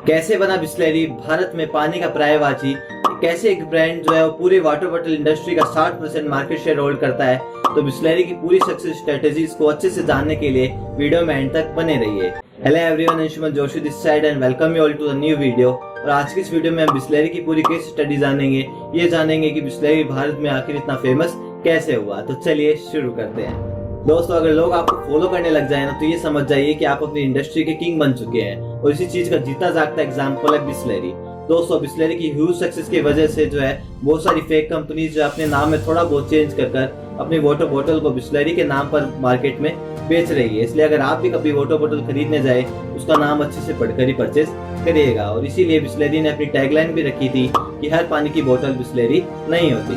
कैसे बना बिस्लेरी भारत में पानी का पर्यायवाची, कैसे एक ब्रांड जो है वो पूरे वाटर बॉटल इंडस्ट्री का 60% मार्केट शेयर होल्ड करता है। तो बिस्लेरी की पूरी सक्सेस स्ट्रेटेजीज को अच्छे से जानने के लिए वीडियो में एंड तक बने रहिए। Hello everyone, Anshuman Joshi this side and welcome you all to the new video. और आज की इस वीडियो में हम बिस्लेरी की पूरी केस स्टडी जानेंगे। ये जानेंगे कि बिस्लेरी भारत में आखिर इतना फेमस कैसे हुआ। तो चलिए शुरू करते हैं। दोस्तों, अगर लोग आपको फॉलो करने लग जाए ना तो ये समझ जाइए कि आप अपनी इंडस्ट्री के किंग बन चुके हैं। और इसी चीज का जीता जागता एग्जांपल है बिस्लेरी। दोस्तों, बिस्लेरी की ह्यूज सक्सेस की वजह से जो है बहुत सारी फेक कंपनीज जो अपने नाम में थोड़ा बहुत चेंज कर अपनी वाटर बोतल को बिस्लेरी के नाम पर मार्केट में बेच रही है। इसलिए अगर आप भी कभी वाटर बोतल खरीदने जाए उसका नाम अच्छे से पढ़कर ही परचेज करिएगा। और इसीलिए बिस्लेरी ने अपनी टैगलाइन भी रखी थी कि हर पानी की बोतल बिस्लेरी नहीं होती।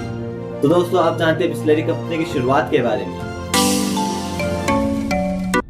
तो दोस्तों, आप जानते हैं बिस्लेरी कंपनी की शुरुआत के बारे में।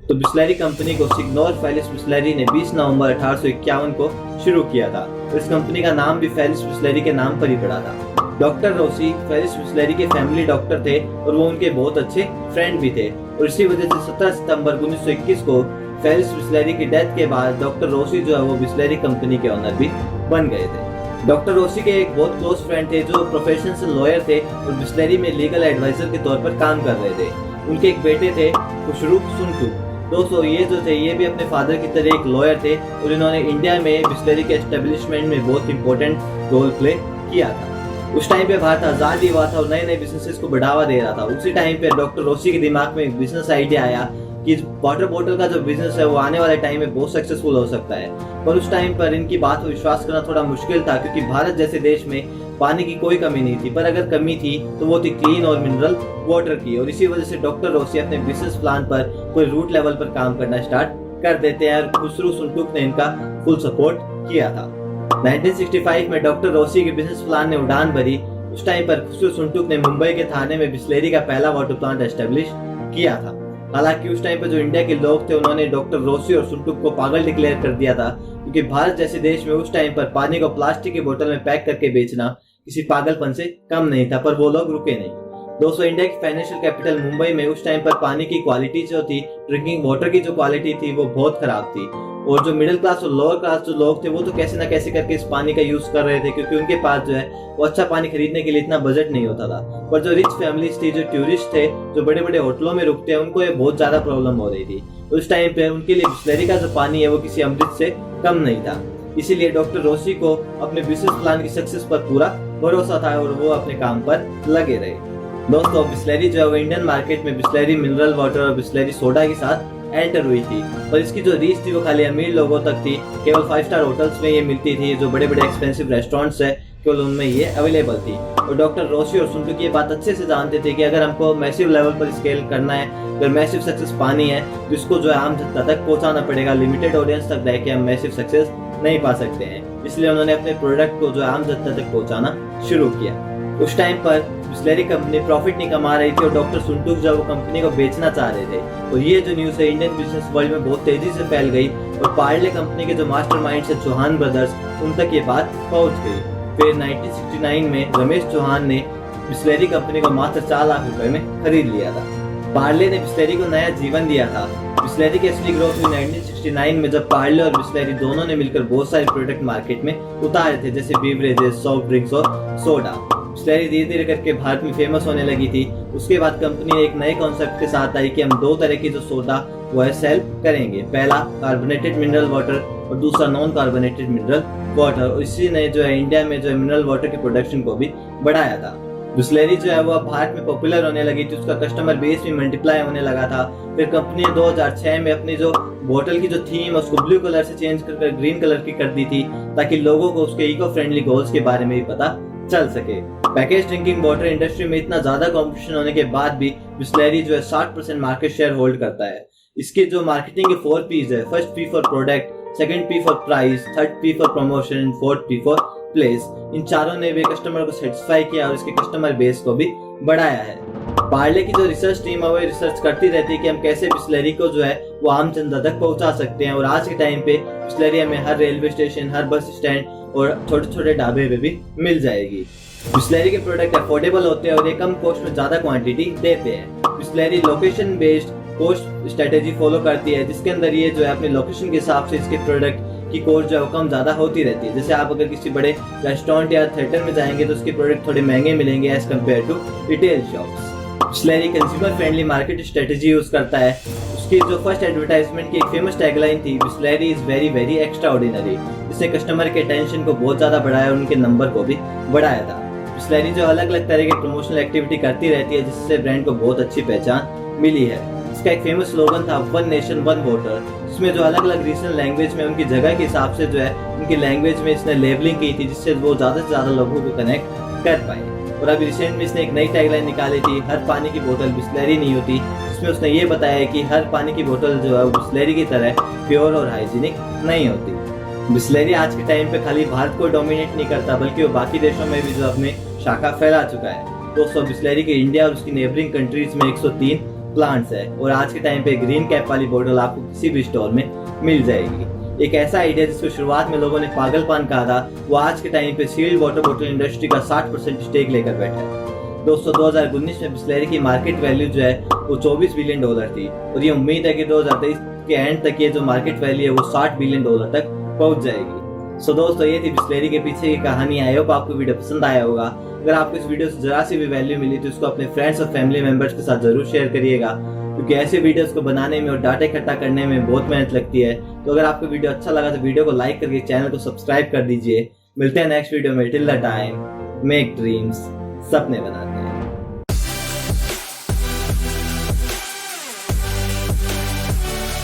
तो बिस्लेरी कंपनी को सिग्नोर फेलिस बिस्लेरी ने 20 नवंबर 1851 को शुरू किया था। तो इस कंपनी का नाम भी फेलिस बिस्लेरी के नाम पर ही पड़ा था। डॉक्टर रोसी फेलिस बिस्लेरी के फैमिली डॉक्टर थे और वो उनके बहुत अच्छे फ्रेंड भी थे। और इसी वजह से 17 सितंबर 1921 को फेलिस बिस्लेरी की डेथ के बाद डॉक्टर रोसी जो है वो बिस्लेरी कंपनी के ओनर भी बन गए थे। डॉक्टर रोसी के एक बहुत क्लोज फ्रेंड थे जो प्रोफेशन से लॉयर थे और बिस्लेरी में लीगल एडवाइजर के तौर पर काम कर रहे थे। उनके एक बेटे थे खुशरू सुनटू। दोस्तों, ये जो थे ये भी अपने फादर की तरह एक लॉयर थे और इन्होंने इंडिया में बिस्लेरी के एस्टेब्लिशमेंट में बहुत इंपॉर्टेंट रोल प्ले किया था। उस टाइम पे भारत आजाद ही हुआ था और नए नए बिजनेसेस को बढ़ावा दे रहा था। उसी टाइम पे डॉक्टर रोसी के दिमाग में एक बिजनेस आइडिया आया कि वाटर बोतल का जो बिजनेस है वो आने वाले टाइम में बहुत सक्सेसफुल हो सकता है। पर उस टाइम पर इनकी बात पर विश्वास करना थोड़ा मुश्किल था, क्योंकि भारत जैसे देश में पानी की कोई कमी नहीं थी। पर अगर कमी थी तो वो थी क्लीन और मिनरल वाटर की। और इसी वजह से डॉक्टर रोसी अपने बिजनेस प्लान पर कोई रूट लेवल पर काम करना स्टार्ट कर देते हैं और खुसरू सुनटुक ने इनका फुल सपोर्ट किया था। 1965 में डॉक्टर रोसी के बिजनेस प्लान ने उड़ान भरी। उस टाइम पर खुसरू सुनटुक ने मुंबई के थाने में बिस्लेरी का पहला वाटर प्लांट एस्टेब्लिश किया था। हालांकि उस टाइम पर जो इंडिया के लोग थे उन्होंने डॉक्टर रोसी और सुनटुक को पागल डिक्लेयर कर दिया था, क्योंकि भारत जैसे देश में उस टाइम पर पानी को प्लास्टिक की बोतल में पैक करके बेचना किसी पागलपन से कम नहीं था। पर वो लोग रुके नहीं। दोस्तों, इंडिया की फाइनेंशियल कैपिटल मुंबई में उस टाइम पर पानी की क्वालिटी जो थी, ड्रिंकिंग वाटर की जो क्वालिटी थी वो बहुत खराब थी। और जो मिडिल क्लास और लोअर क्लास जो लोग थे वो तो कैसे ना कैसे करके इस पानी का यूज कर रहे थे, क्योंकि उनके पास जो है वो अच्छा पानी खरीदने के लिए इतना बजट नहीं होता था। पर जो रिच फैमिलीज थी, जो टूरिस्ट थे, जो बड़े बड़े होटलों में रुकते हैं, उनको ये बहुत ज्यादा प्रॉब्लम हो रही थी। उस टाइम पे उनके लिए बिस्लेरी का जो पानी है वो किसी अमृत से कम नहीं था। इसीलिए डॉक्टर रोसी को अपने बिजनेस प्लान की सक्सेस पर पूरा भरोसा था और वो अपने काम पर लगे रहे। दोस्तों, बिस्लेरी जो है वो इंडियन मार्केट में बिस्लेरी मिनरल वाटर और बिस्लेरी सोडा के साथ एंटर हुई थी। और इसकी जो रीच थी वो खाली अमीर लोगों तक थी। केवल 5 स्टार होटल्स में ये मिलती थी। जो बड़े बड़े एक्सपेंसिव रेस्टोरेंट्स है केवल उनमें ये अवेलेबल थी। और डॉक्टर रोसी और सुनटुक ये बात अच्छे से जानते थे कि अगर हमको मैसिव लेवल पर स्केल करना है, अगर मैसिव सक्सेस पानी है तो इसको जो है आम जनता तक पहुंचाना पड़ेगा। लिमिटेड ऑडियंस तक रह के हम मैसिव सक्सेस नहीं पा सकते हैं। इसलिए उन्होंने अपने प्रोडक्ट को जो आम जनता तक पहुंचाना शुरू किया। उस टाइम पर बिस्लेरी कंपनी प्रॉफिट नहीं कमा रही थी और डॉक्टर सुनटुक जो वो कंपनी को बेचना चाह रहे थे। और ये जो न्यूज़ है इंडियन बिजनेस वर्ल्ड में बहुत तेजी से फैल गई और पार्ले कंपनी के जो मास्टरमाइंड्स है चौहान ब्रदर्स, उन तक ये बात पहुंच गई। फिर 1969 में रमेश चौहान ने बिस्लेरी कंपनी को मात्र 4 लाख रुपए में खरीद लिया था। पार्ले ने बिस्लेरी को नया जीवन दिया था। बिस्लेरी की असली ग्रोथ हुई 1969 में, जब पार्ले और बिस्लेरी दोनों ने मिलकर बहुत सारे प्रोडक्ट मार्केट में उतारे थे, जैसे बीवरेजेस, सॉफ्ट ड्रिंक्स और सोडा। बिस्लेरी धीरे धीरे करके भारत में फेमस होने लगी थी। उसके बाद कंपनी ने एक नए कॉन्सेप्ट के साथ आई कि हम 2 तरह की जो सोडा वो है सेल करेंगे। पहला कार्बोनेटेड मिनरल वाटर और दूसरा नॉन कार्बोनेटेड मिनरल वाटर। और इसी ने जो है इंडिया में जो है मिनरल वाटर की प्रोडक्शन को भी बढ़ाया था। बिस्लेरी जो है वो अब भारत में पॉपुलर होने लगी थी। उसका कस्टमर बेस भी मल्टीप्लाई होने लगा था। फिर कंपनी ने 2006 में अपनी जो बोतल की जो थीम है उसको ब्लू कलर से चेंज कर ग्रीन कलर की कर दी थी, ताकि लोगों को उसके इको फ्रेंडली गोल्स के बारे में भी पता चल सके। पैकेज ड्रिंकिंग वाटर इंडस्ट्री में इतना ज्यादा कंपटीशन होने के बाद भी बिस्लेरी जो है 60% मार्केट शेयर होल्ड करता है। इसके जो मार्केटिंग के 4 P's है, first P for product, second P for price, third P for promotion and fourth P for place. इन चारों ने भी कस्टमर को सेटिस्फाई किया और इसके कस्टमर बेस को भी बढ़ाया है। पार्ले की जो रिसर्च टीम है वो रिसर्च करती रहती है कि हम कैसे बिस्लेरी को जो है वो आम जनता तक पहुंचा सकते हैं। और आज के टाइम पे बिस्लेरी हमें हर रेलवे स्टेशन, हर बस स्टैंड और छोटे छोटे ढाबे पे भी मिल जाएगी। बिस्लेरी के प्रोडक्ट अफोर्डेबल होते हैं और ये कम कॉस्ट में ज्यादा क्वांटिटी देते हैं। Bisleri location based cost strategy follow करती है, जिसके अंदर ये जो है अपने लोकेशन के हिसाब से इसके प्रोडक्ट की कॉस्ट जो है कम ज़्यादा होती रहती है। जैसे आप अगर किसी बड़े रेस्टोरेंट या थिएटर में जाएंगे तो उसके प्रोडक्ट थोड़े महंगे मिलेंगे as compare to retail shops. Bisleri consumer friendly market strategy use करता है। उसकी जो फर्स्ट एडवर्टाइजमेंट की एक फेमस टैगलाइन थी, Bisleri is very very extra ordinary, इसने कस्टमर के अटेंशन को बहुत ज़्यादा बढ़ाया और उनके नंबर को भी बढ़ाया था। बिसलेरी जो अलग अलग तरह की प्रमोशनल एक्टिविटी करती रहती है जिससे ब्रांड को बहुत अच्छी पहचान मिली है। इसका एक फेमस स्लोगन था वन नेशन वन वोटर, जिसमें जो अलग अलग रीजनल लैंग्वेज में उनकी जगह के हिसाब से जो है उनकी लैंग्वेज में इसने लेबलिंग की थी जिससे वो ज़्यादा से ज़्यादा लोगों को कनेक्ट कर पाए। और अभी रिसेंट में इसने एक नई टैगलाइन निकाली थी, हर पानी की बोतल बिसलेरी नहीं होती, जिसमें उसने ये बताया कि हर पानी की बोतल जो है वो बिसलेरी की तरह प्योर और हाइजीनिक नहीं होती। बिसलेरी आज के टाइम पे खाली भारत को डोमिनेट नहीं करता बल्कि वो बाकी देशों में भी जो अपने शाखा फैला चुका है। दोस्तों बिसलेरी के इंडिया और उसकी नेबरिंग कंट्रीज में 103 प्लांट्स है और आज के टाइम पे ग्रीन कैप वाली बोतल आपको किसी भी स्टोर में मिल जाएगी। एक ऐसा आइडिया जिसको शुरुआत में लोगों ने पागलपन कहा था, वो आज के टाइम पे सील्ड वाटर बोतल इंडस्ट्री का 60% स्टेक लेकर बैठा है। दोस्तों 2019 में बिसलेरी की मार्केट वैल्यू जो है वो $24 बिलियन थी और ये उम्मीद है कि 2023 के एंड तक ये जो मार्केट वैल्यू है वो $60 बिलियन तक पहुंच जाएगी। सो दोस्तों ये थी बिसलेरी के पीछे की कहानी। आई होप आपको वीडियो पसंद आया होगा। अगर आपको इस वीडियो से जरा सी भी वैल्यू मिली तो इसको अपने फ्रेंड्स और फैमिली मेंबर्स के साथ जरूर शेयर करिएगा, क्योंकि ऐसे वीडियोस को बनाने में और डाटा इकट्ठा करने में बहुत मेहनत लगती है। तो अगर आपको वीडियो अच्छा लगा तो वीडियो को लाइक करके चैनल को सब्सक्राइब कर दीजिए। मिलते हैं नेक्स्ट वीडियो में। Till the time make dreams, सपने बनाते हैं।